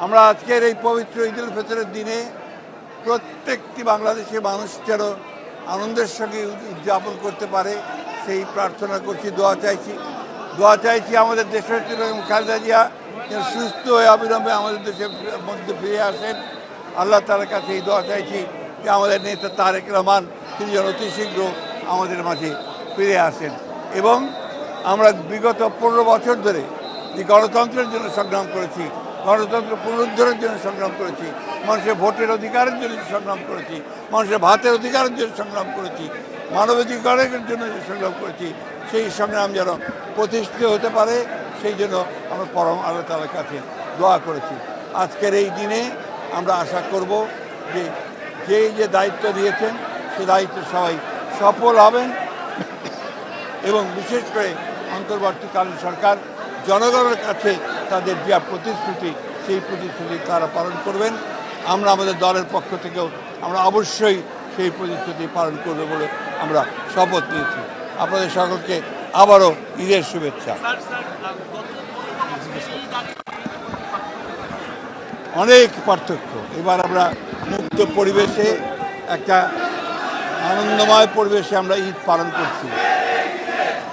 আমরা আজকের এই পবিত্র ঈদুল ফিতরের দিনে প্রত্যেকটি বাংলাদেশি মানুষ যেন আনন্দের সঙ্গে উদযাপন করতে পারে সেই প্রার্থনা করছি, দোয়া চাইছি আমাদের দেশের খালেদা জিয়া যেন সুস্থ হয়ে অবিলম্বে আমাদের দেশের মধ্যে ফিরে আসেন। আল্লাহ তাআলার কাছে এই দোয়া চাইছি যে আমাদের নেতা তারেক রহমান তিনি যেন অতি শীঘ্র আমাদের মাঝে ফিরে আসেন। এবং আমরা বিগত 15 বছর ধরে যে গণতন্ত্রের জন্য সংগ্রাম করেছি, গণতন্ত্র পুনরুদ্ধারের জন্য সংগ্রাম করেছি, মানুষের ভোটের অধিকারের জন্য সংগ্রাম করেছি, মানুষের ভাতের অধিকারের জন্য সংগ্রাম করেছি, মানবাধিকারের জন্য সংগ্রাম করেছি, সেই সংগ্রাম যেন প্রতিষ্ঠিত হতে পারে সেই জন্য আমরা পরম আল্লাহ তাআলার কাছে দোয়া করেছি। আজকের এই দিনে আমরা আশা করব যে যে দায়িত্ব দিয়েছেন সে দায়িত্বে সবাই সফল হবেন এবং বিশেষ করে অন্তর্বর্তীকালীন সরকার জনগণের কাছে তাদের যে প্রতিশ্রুতি সেই প্রতিশ্রুতি তারা পালন করবেন। আমরা আমাদের দলের পক্ষ থেকেও আমরা অবশ্যই সেই প্রতিশ্রুতি পালন করব বলে আমরা শপথ নিয়েছি। আপনাদের সকলকে আবারও ঈদের শুভেচ্ছা। অনেক পার্থক্য। এবার আমরা মুক্ত পরিবেশে একটা আনন্দময় পরিবেশে আমরা ঈদ পালন করছি।